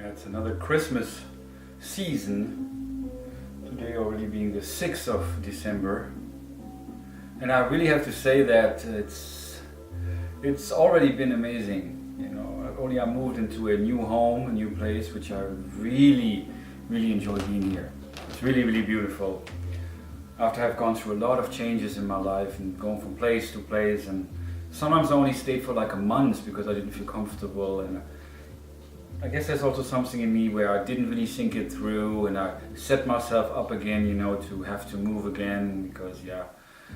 It's another Christmas season. Today already being the 6th of December. And I really have to say that it's already been amazing. You know, I moved into a new home, a new place, which I really enjoy being here. It's really beautiful. After I've gone through a lot of changes in my life and going from place to place, and sometimes I only stayed for like a month because I didn't feel comfortable, and I guess there's also something in me where I didn't really think it through, and I set myself up again, you know, to have to move again because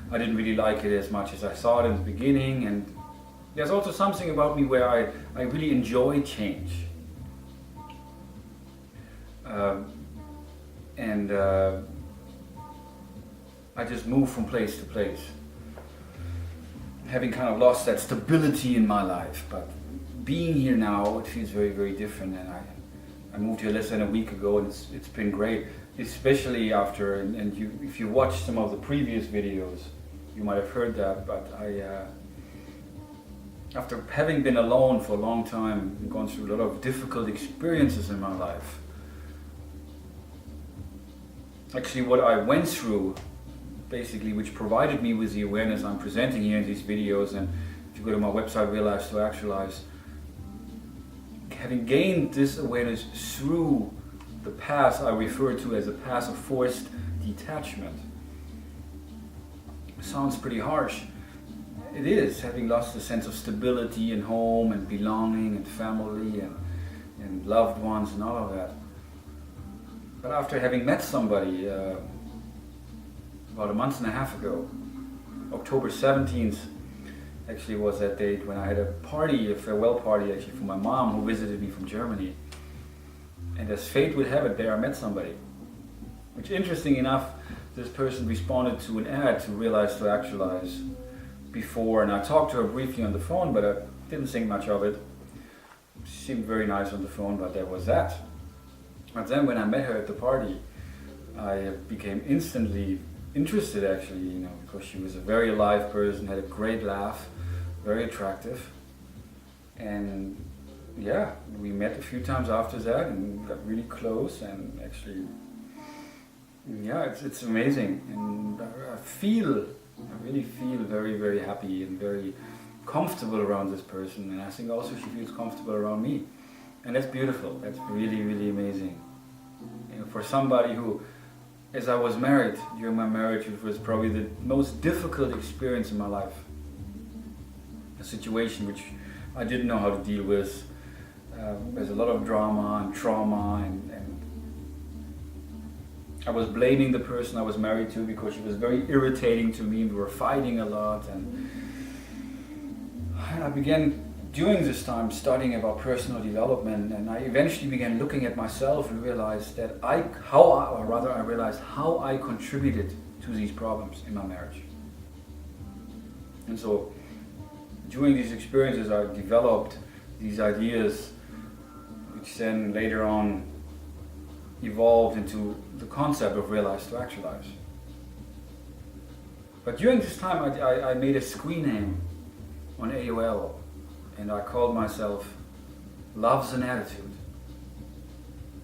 I didn't really like it as much as I thought in the beginning. And there's also something about me where I really enjoy change. I just move from place to place, having kind of lost that stability in my life. But being here now, it feels very different. And I moved here less than a week ago, and it's been great, especially after, if you watch some of the previous videos, you might have heard that, but after having been alone for a long time and gone through a lot of difficult experiences in my life, actually what I went through, basically, which provided me with the awareness I'm presenting here in these videos, and if you go to my website, Realize to Actualize, having gained this awareness through the path I refer to as a path of forced detachment. It sounds pretty harsh. It is, having lost a sense of stability and home and belonging and family and loved ones and all of that. But after having met somebody about a month and a half ago, October 17th actually was that date when I had a party, a farewell party actually for my mom who visited me from Germany. And as fate would have it, there I met somebody. Which, interesting enough, this person responded to an ad to Realize to Actualize before, and I talked to her briefly on the phone, but I didn't think much of it. She seemed very nice on the phone, but there was that. But then when I met her at the party, I became instantly interested actually, you know, because she was a very alive person, had a great laugh, very attractive. And yeah, we met a few times after that and got really close, and actually, yeah, it's amazing. And I really feel very happy and very comfortable around this person, and I think also she feels comfortable around me. And that's beautiful, that's really amazing. You know, for somebody who, as I was married, during my marriage, it was probably the most difficult experience in my life. A situation which I didn't know how to deal with. There's a lot of drama and trauma, and I was blaming the person I was married to because she was very irritating to me. We were fighting a lot, and I began during this time studying about personal development, and I eventually began looking at myself and realized that I realized how I contributed to these problems in my marriage. And so during these experiences I developed these ideas, which then later on evolved into the concept of Realize to Actualize. But during this time I made a screen name on AOL, and I called myself Love's an Attitude.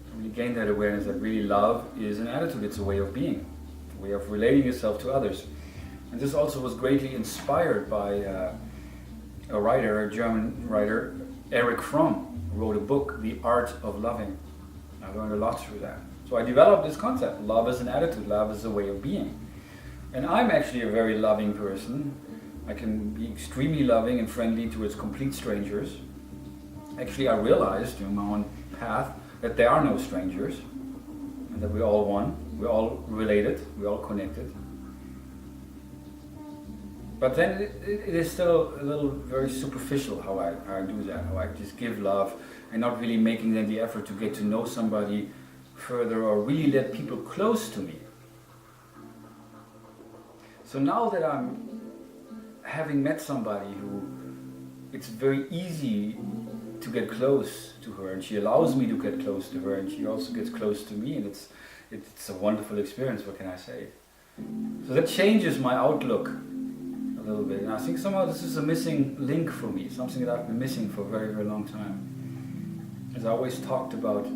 I really gained that awareness that really love is an attitude, it's a way of being, a way of relating yourself to others. And this also was greatly inspired by a German writer, Erich Fromm, who wrote a book, The Art of Loving. I learned a lot through that. So I developed this concept, love is an attitude, love is a way of being. And I'm actually a very loving person. I can be extremely loving and friendly towards complete strangers. Actually, I realized during my own path that there are no strangers, and that we're all one, we're all related, we're all connected. But then it is still a little very superficial how I do that, how I just give love and not really making then the effort to get to know somebody further or really let people close to me. So now that I'm having met somebody who, it's very easy to get close to her, and she allows me to get close to her, and she also gets close to me, and it's a wonderful experience, what can I say? So that changes my outlook a little bit, and I think somehow this is a missing link for me, something that I've been missing for a very long time. as I always talked about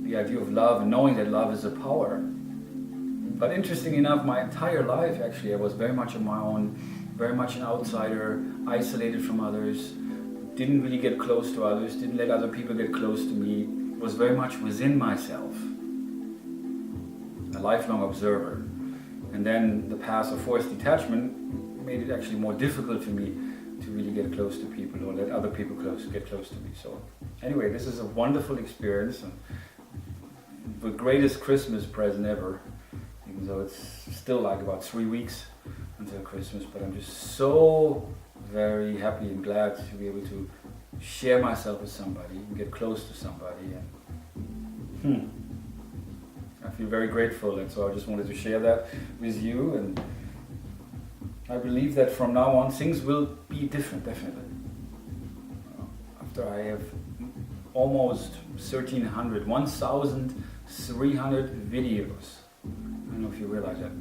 the idea of love and knowing that love is a power. But interesting enough, my entire life actually, I was very much on my own, very much an outsider, isolated from others, didn't really get close to others, didn't let other people get close to me, was very much within myself, a lifelong observer. And then the path of forced detachment made it actually more difficult for me to really get close to people or let other people get close to me. So anyway, this is a wonderful experience and the greatest Christmas present ever, even though it's still like about 3 weeks until Christmas, but I'm just so very happy and glad to be able to share myself with somebody and get close to somebody. And I feel very grateful, and so I just wanted to share that with you. And I believe that from now on things will be different, definitely. After I have almost 1,300 videos. I don't know if you realize that.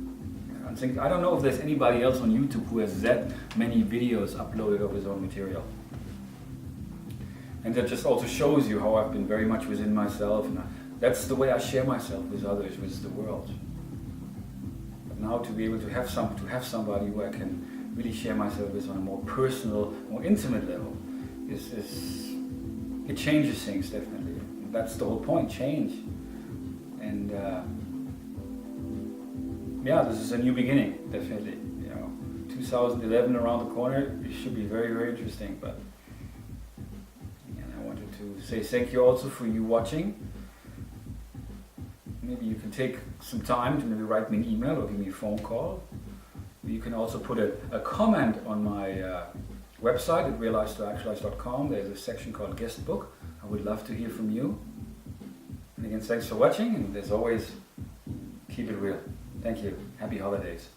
I don't know if there's anybody else on YouTube who has that many videos uploaded of his own material. And that just also shows you how I've been very much within myself, and that's the way I share myself with others, with the world. But now to be able to have somebody who I can really share myself with on a more personal, more intimate level, it changes things definitely. That's the whole point, change. And this is a new beginning, definitely. 2011 around the corner, it should be very, very interesting. But I wanted to say thank you also for you watching. Maybe you can take some time to maybe write me an email or give me a phone call. You can also put a comment on my website at realize2actualize.com. There's a section called guest book. I would love to hear from you. And again, thanks for watching, and as always, keep it real. Thank you. Happy holidays.